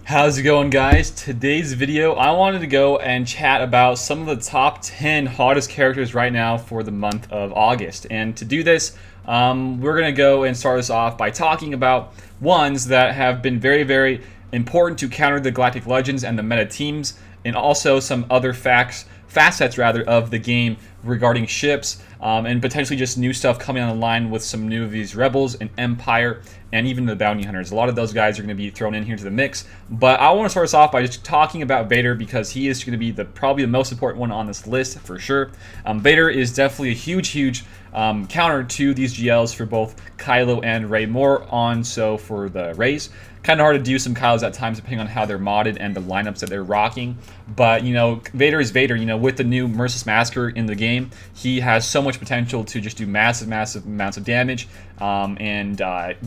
How's it going, guys? Today's video, I wanted to go and chat about some of the top 10 hottest characters right now for the month of August. And to do this, we're going to go and start us off by talking about ones that have been very important to counter the Galactic Legends and the meta teams, and also some other facets of the game regarding ships, and potentially just new stuff coming on the line with some new of these Rebels and Empire and even the Bounty Hunters. A lot of those guys are going to be thrown in here to the mix, but I want to start us off by just talking about Vader because he is going to be probably the most important one on this list for sure. Vader is definitely a huge counter to these GLs for both Kylo and Rey. More on so for the Reys. Kind of hard to do some Kylos at times depending on how they're modded and the lineups that they're rocking. But, you know, Vader is Vader. You know, with the new Merciless Massacre in the game, he has so much potential to just do massive amounts of damage, and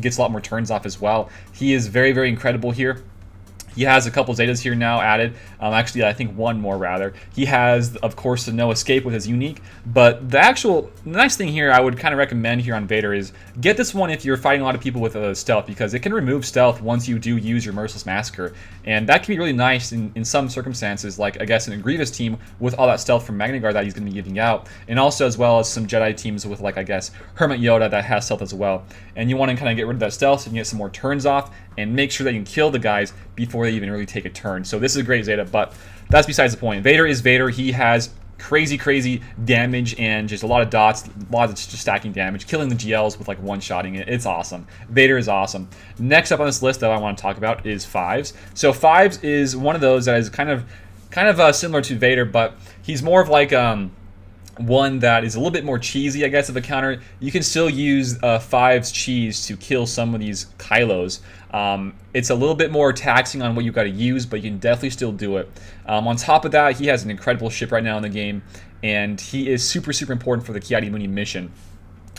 gets a lot more turns off as well. He is very incredible here. He has a couple Zetas here now added. Actually, I think one more rather. He has, of course, the No Escape with his unique. But the actual nice thing here I would kind of recommend here on Vader is get this one if you're fighting a lot of people with stealth, because it can remove stealth once you do use your Merciless Massacre. And that can be really nice in some circumstances, like I guess in a Grievous team with all that stealth from Magna Guard that he's going to be giving out. And also as well as some Jedi teams with, like, I guess, Hermit Yoda that has stealth as well. And you want to kind of get rid of that stealth so you can get some more turns off and make sure that you can kill the guys before they even really take a turn. So this is a great Zeta, but that's besides the point. Vader is Vader. He has crazy damage and just a lot of dots, a lot of just stacking damage, killing the GLs with like one-shotting it. It's awesome. Vader is awesome. Next up on this list that I want to talk about is Fives. So Fives is one of those that is kind of similar to Vader, but he's more of like one that is a little bit more cheesy, I guess, of a counter. You can still use Fives cheese to kill some of these Kylos. It's a little bit more taxing on what you've got to use, but you can definitely still do it. On top of that, he has an incredible ship right now in the game, and he is super important for the Ki-Adi-Mundi mission.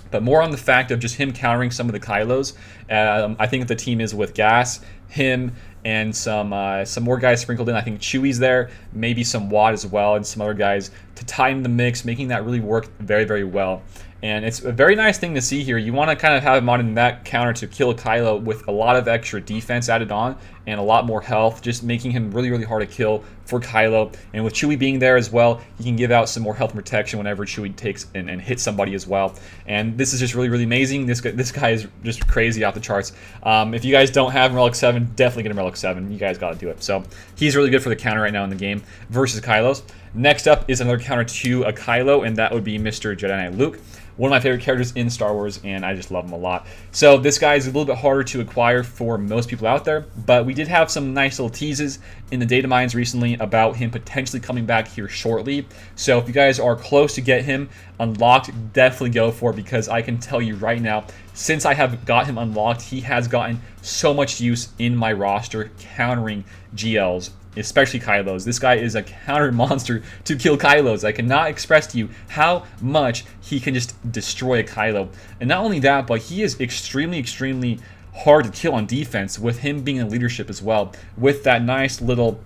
But more on the fact of just him countering some of the Kylos. I think the team is with Gas, him, and some more guys sprinkled in. I think Chewie's there, maybe some Watt as well, and some other guys to tighten the mix, making that really work very well. And it's a very nice thing to see here. You want to kind of have him on that counter to kill Kylo with a lot of extra defense added on and a lot more health, just making him really hard to kill for Kylo. And with Chewie being there as well, he can give out some more health and protection whenever Chewie takes and hits somebody as well. And this is just really amazing. This guy is just crazy off the charts. If you guys don't have Relic 7, definitely get him Relic 7. You guys got to do it. So he's really good for the counter right now in the game versus Kylos. Next up is another counter to a Kylo, and that would be Mr. Jedi Knight Luke. One of my favorite characters in Star Wars, and I just love him a lot. So this guy is a little bit harder to acquire for most people out there, but we did have some nice little teases in the data mines recently about him potentially coming back here shortly. So if you guys are close to get him unlocked, definitely go for it, because I can tell you right now, since I have got him unlocked, he has gotten so much use in my roster countering GLs, especially Kylos. This guy is a counter monster to kill Kylos. I cannot express to you how much he can just destroy a Kylo. And not only that, but he is extremely hard to kill on defense, with him being in leadership as well, with that nice little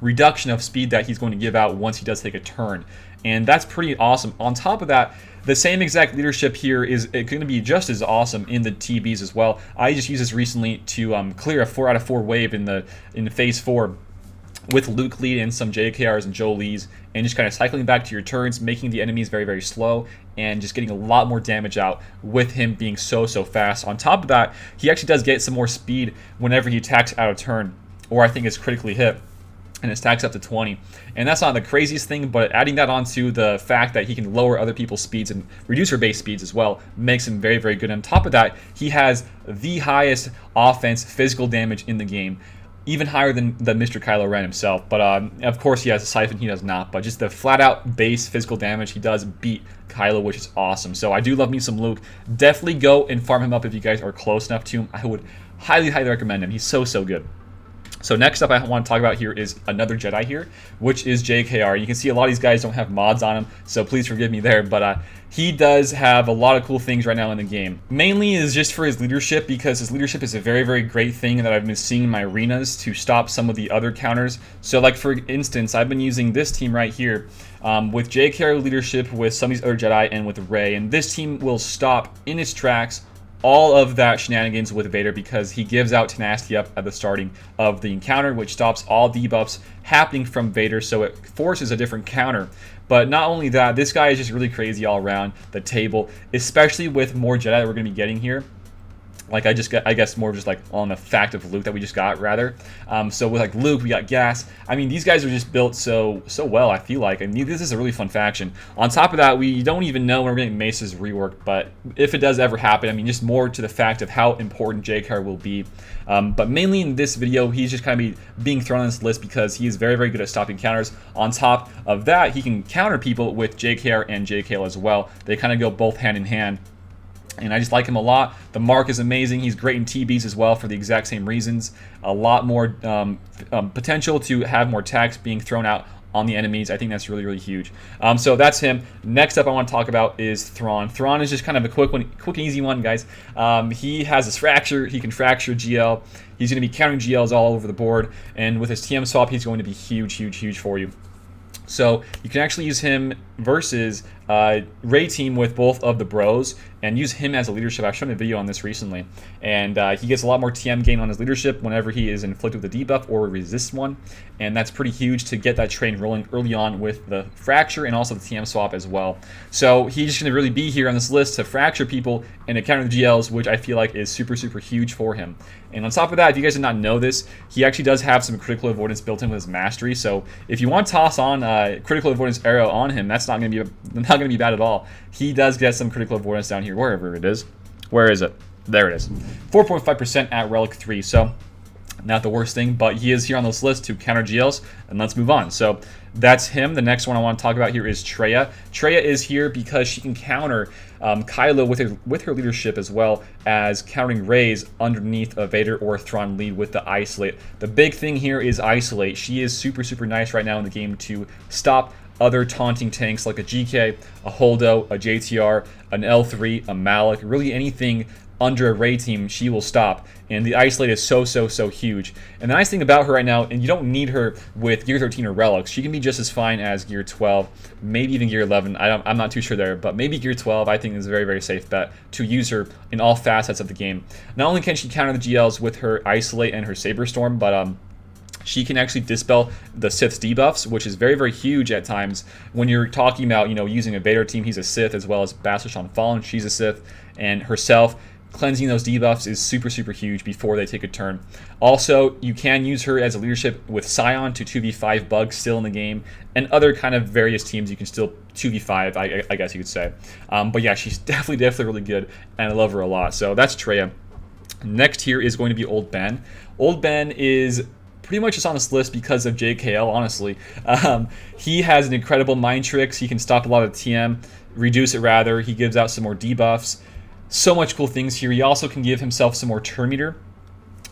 reduction of speed that he's going to give out once he does take a turn. And that's pretty awesome. On top of that, the same exact leadership here is going to be just as awesome in the TBs as well. I just used this recently to clear a 4 out of 4 wave in phase 4 with Luke lead and some JKRs and Joe Lees, and just kind of cycling back to your turns, making the enemies very slow, and just getting a lot more damage out with him being so fast. On top of that, he actually does get some more speed whenever he attacks out of turn, or I think is critically hit, and it stacks up to 20. And that's not the craziest thing, but adding that onto the fact that he can lower other people's speeds and reduce their base speeds as well makes him very good. On top of that, he has the highest offense physical damage in the game, even higher than Mr. Kylo Ren himself. But of course he has a siphon, he does not. But just the flat out base physical damage, he does beat Kylo, which is awesome. So I do love me some Luke. Definitely go and farm him up if you guys are close enough to him. I would highly recommend him. He's so good. So next up I want to talk about here is another Jedi here, which is JKR. You can see a lot of these guys don't have mods on him, so please forgive me there, but he does have a lot of cool things right now in the game. Mainly is just for his leadership, because his leadership is a very great thing that I've been seeing in my arenas to stop some of the other counters. So like for instance, I've been using this team right here with JKR leadership with some of these other Jedi and with Rey, and this team will stop in its tracks all of that shenanigans with Vader because he gives out tenacity up at the starting of the encounter, which stops all debuffs happening from Vader, so it forces a different counter. But not only that, this guy is just really crazy all around the table, especially with more Jedi that we're going to be getting here. Like I guess more just like on the fact of Luke that we just got, rather. So with like Luke, we got Gas. I mean, these guys are just built so well, I feel like. And this is a really fun faction. On top of that, we don't even know when we're getting Mace's rework, but if it does ever happen, I mean, just more to the fact of how important JKR will be. But mainly in this video, he's just kind of being thrown on this list because he is very, very good at stopping counters. On top of that, he can counter people with JKR and JKL as well. They kind of go both hand in hand. And I just like him a lot. The mark is amazing. He's great in TBs as well for the exact same reasons. A lot more potential to have more attacks being thrown out on the enemies. I think that's really, really huge. So that's him. Next up I want to talk about is Thrawn. Thrawn is just kind of a quick and easy one, guys. He has this fracture. He can fracture GL. He's going to be countering GLs all over the board. And with his TM swap, he's going to be huge, huge, huge for you. So you can actually use him versus Ray team with both of the bros and use him as a leadership. I've shown a video on this recently, and he gets a lot more TM gain on his leadership whenever he is inflicted with a debuff or resists one, and that's pretty huge to get that train rolling early on with the fracture and also the TM swap as well. So he's just going to really be here on this list to fracture people and to counter the GLs, which I feel like is super, super huge for him. And on top of that, if you guys did not know this, he actually does have some critical avoidance built in with his mastery. So if you want to toss on critical avoidance arrow on him, that's not going to be bad at all. He does get some critical avoidance down here, wherever it is. Where is it? There it is. 4.5% at Relic 3. So not the worst thing, but he is here on this list to counter GLs, and let's move on. So that's him. The next one I want to talk about here is Treya. Treya is here because she can counter Kylo with her leadership, as well as countering Rey's underneath a Vader or Thrawn lead with the Isolate. The big thing here is Isolate. She is super, super nice right now in the game to stop other taunting tanks like a GK, a Holdo, a JTR, an L3, a Malik, really anything under a Rey team, she will stop. And the Isolate is so huge. And the nice thing about her right now, and you don't need her with Gear 13 or Relics, she can be just as fine as Gear 12, maybe even Gear 11. I'm not too sure there, but maybe Gear 12 I think is a very, very safe bet to use her in all facets of the game. Not only can she counter the GLs with her Isolate and her Saber Storm, but she can actually dispel the Sith's debuffs, which is very, very huge at times. When you're talking about, using a Vader team, he's a Sith, as well as Bastila Fallen, she's a Sith, and herself. Cleansing those debuffs is super, super huge before they take a turn. Also, you can use her as a leadership with Scion to 2v5 bugs still in the game, and other kind of various teams you can still 2v5, I guess you could say. But yeah, she's definitely really good, and I love her a lot. So that's Treya. Next here is going to be Old Ben. Old Ben is pretty much just on this list because of JKL, honestly. He has an incredible mind tricks. He can stop a lot of TM, reduce it rather. He gives out some more debuffs. So much cool things here. He also can give himself some more turn meter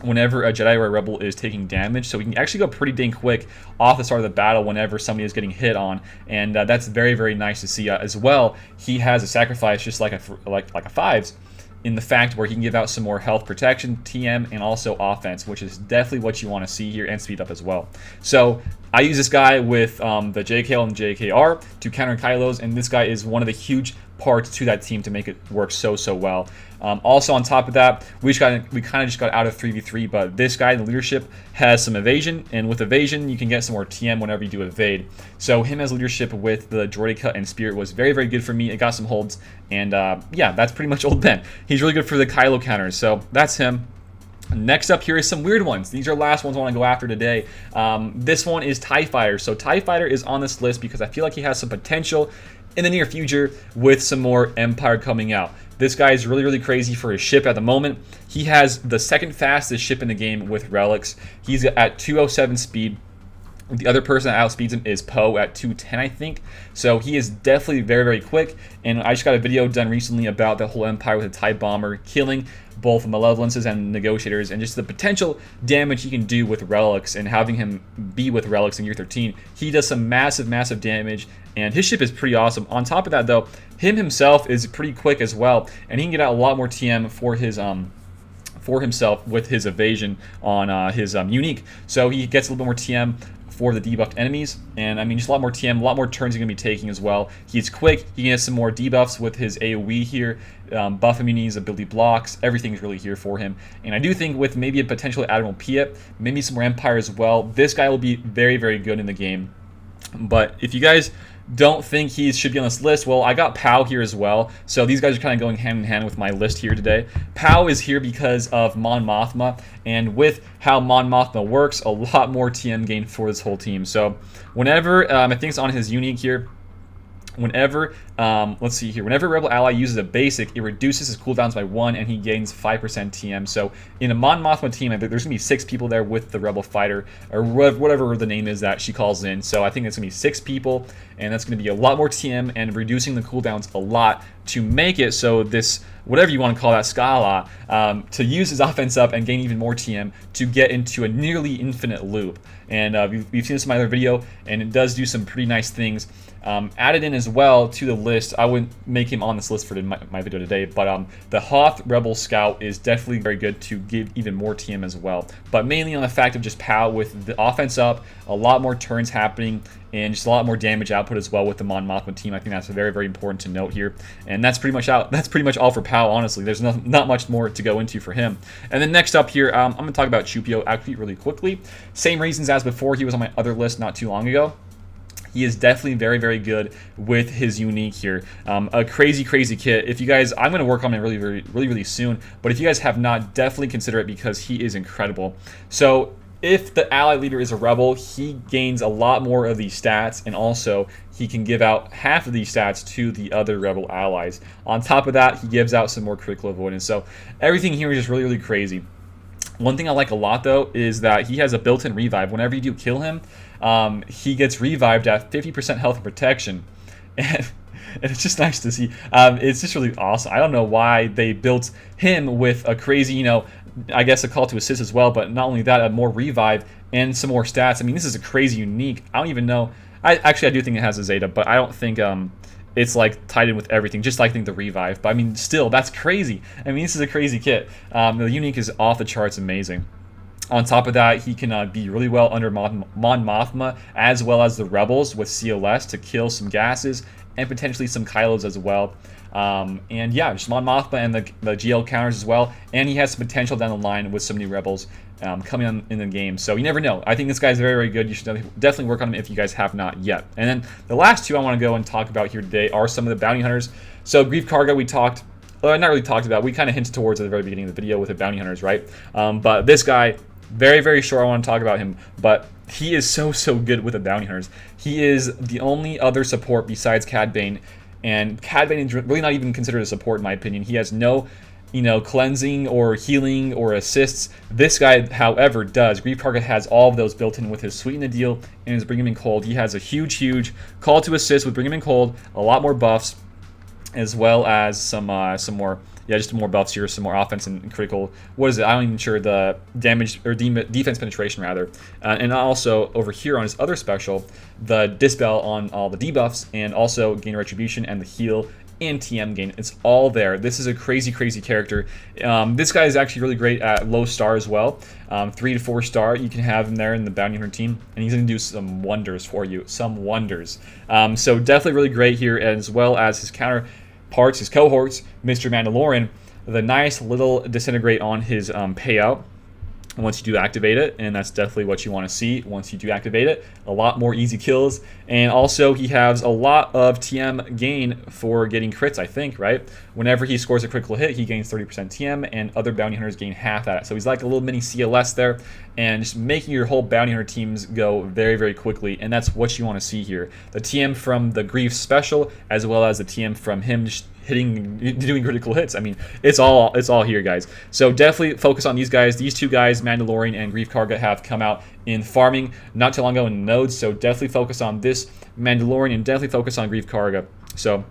whenever a Jedi or a Rebel is taking damage, so he can actually go pretty dang quick off the start of the battle whenever somebody is getting hit on, and that's very, very nice to see. As well, he has a sacrifice just like a Fives, in the fact where he can give out some more health protection, TM, and also offense, which is definitely what you want to see here, and speed up as well. So I use this guy with the JKL and JKR to counter Kylo's, and this guy is one of the huge parts to that team to make it work so well. Also on top of that, we kind of just got out of 3v3, but this guy in the leadership has some evasion, and with evasion you can get some more TM whenever you do evade. So him as leadership with the Droideka and Spirit was very, very good for me. It got some holds, and yeah, that's pretty much Old Ben. He's really good for the Kylo counters, so that's him. Next up here is some weird ones. These are the last ones I want to go after today. This one is TIE Fighter. So TIE Fighter is on this list because I feel like he has some potential in the near future with some more Empire coming out. This guy is really, really crazy for his ship at the moment. He has the second fastest ship in the game with relics. He's at 207 speed. The other person that outspeeds him is Poe at 210, I think. So he is definitely very, very quick. And I just got a video done recently about the whole Empire with a TIE bomber killing both Malevolences and Negotiators, and just the potential damage he can do with relics, and having him be with relics in Year 13. He does some massive, massive damage, and his ship is pretty awesome. On top of that, though, him himself is pretty quick as well, and he can get out a lot more TM for his for himself with his evasion on his unique. So he gets a little bit more TM for the debuffed enemies, and I mean just a lot more TM, a lot more turns he's going to be taking as well. He's quick, he can get some more debuffs with his AoE here, buff immunities, ability blocks, everything's really here for him. And I do think with maybe a potential Admiral Piet, maybe some more Empire as well, this guy will be very, very good in the game. But if you guys don't think he should be on this list, well, I got Pow here as well, so these guys are kind of going hand in hand with my list here today. Pow is here because of Mon Mothma, and with how Mon Mothma works, a lot more TM gain for this whole team. So whenever, I think it's on his unique here, whenever, let's see here, whenever a rebel ally uses a basic, it reduces his cooldowns by 1 and he gains 5% TM. So in a Mon Mothma team, I think there's going to be 6 people there with the rebel fighter, or whatever the name is that she calls in. So I think it's going to be 6 people, and that's going to be a lot more TM and reducing the cooldowns a lot to make it so this, whatever you want to call that, Scala, to use his offense up and gain even more TM to get into a nearly infinite loop. And we've seen this in my other video, and it does do some pretty nice things. Added in as well to the list, I wouldn't make him on this list for my video today, but the Hoth Rebel Scout is definitely very good to give even more TM as well. But mainly on the fact of just Pow with the offense up, a lot more turns happening, and just a lot more damage output as well with the Mon Mothma team. I think that's very, very important to note here. And that's pretty much all for Pow, honestly. There's not much more to go into for him. And then next up here, I'm going to talk about Chupio actually really quickly. Same reasons as before. He was on my other list not too long ago. He is definitely very, very good with his unique here. A crazy, crazy kit. If you guys, I'm going to work on it really soon, but if you guys have not, definitely consider it because he is incredible. So if the ally leader is a rebel, he gains a lot more of these stats, and also he can give out half of these stats to the other rebel allies. On top of that, he gives out some more critical avoidance. So everything here is just really, really crazy. One thing I like a lot, though, is that he has a built-in revive. Whenever you do kill him, he gets revived at 50% health and protection. And it's just nice to see. It's just really awesome. I don't know why they built him with a crazy, you know, I guess a call to assist as well, but not only that, a more revive and some more stats. I mean, this is a crazy unique. I don't even know. I do think it has a Zeta, but I don't think it's like tied in with everything, just like I think the revive. But I mean, still, that's crazy. I mean, this is a crazy kit. The unique is off the charts amazing. On top of that, he can be really well under Mon Mothma as well as the rebels with CLS to kill some gases and potentially some Kylos as well. And yeah, just Mon Mothma and the GL counters as well. And he has some potential down the line with some new rebels coming on in the game. So you never know. I think this guy's very, very good. You should definitely work on him if you guys have not yet. And then the last two I want to go and talk about here today are some of the bounty hunters. So Grief Karga we talked, not really talked about. We kind of hinted towards at the very beginning of the video with the bounty hunters, right? But this guy, very, very sure I want to talk about him, but he is so good with the bounty hunters. He is the only other support besides Cad Bane, and Cad Bane is really not even considered a support in my opinion. He has no, you know, cleansing or healing or assists. This guy, however, does. Grief Karga has all of those built in with his Sweeten the Deal and his Bring Him in Cold. He has a huge call to assist with Bring Him in Cold, a lot more buffs, as well as some more. Yeah, just more buffs here, some more offense and critical. What is it? I'm not even sure. The damage or defense penetration rather, and also over here on his other special, the dispel on all the debuffs, and also gain retribution and the heal and TM gain. It's all there. This is a crazy character. This guy is actually really great at low star as well. 3 to 4 star, you can have him there in the bounty hunter team, and he's going to do some wonders for you. Some wonders. So definitely really great here, as well as his counterparts, his cohorts, Mr. Mandalorian. The nice little disintegrate on his payout once you do activate it, and that's definitely what you want to see once you do activate it. A lot more easy kills, and also he has a lot of TM gain for getting crits, I think, right? Whenever he scores a critical hit, he gains 30% TM, and other bounty hunters gain half that. So he's like a little mini CLS there, and just making your whole bounty hunter teams go very quickly, and that's what you want to see here. The TM from the Grief special, as well as the TM from him just doing critical hits. I mean, it's all here, guys. So definitely focus on these guys. These two guys, Mandalorian and Grief Karga, have come out in farming not too long ago in nodes. So definitely focus on this Mandalorian and definitely focus on Grief Karga. So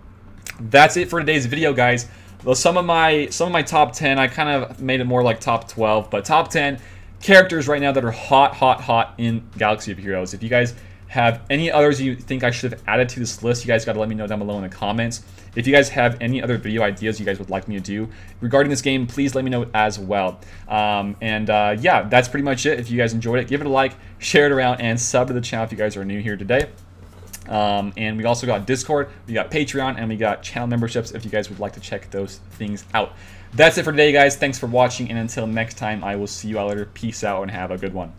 that's it for today's video, guys. Well, some of my top 10, I kind of made it more like top 12, but top 10 characters right now that are hot in Galaxy of Heroes. If you guys have any others you think I should have added to this list, you guys got to let me know down below in the comments. If you guys have any other video ideas you guys would like me to do regarding this game, please let me know as well. Yeah, that's pretty much it. If you guys enjoyed it, give it a like, share it around, and sub to the channel if you guys are new here today. And we also got Discord, we got Patreon, and we got channel memberships if you guys would like to check those things out. That's it for today, guys. Thanks for watching, and until next time, I will see you all later. Peace out, and have a good one.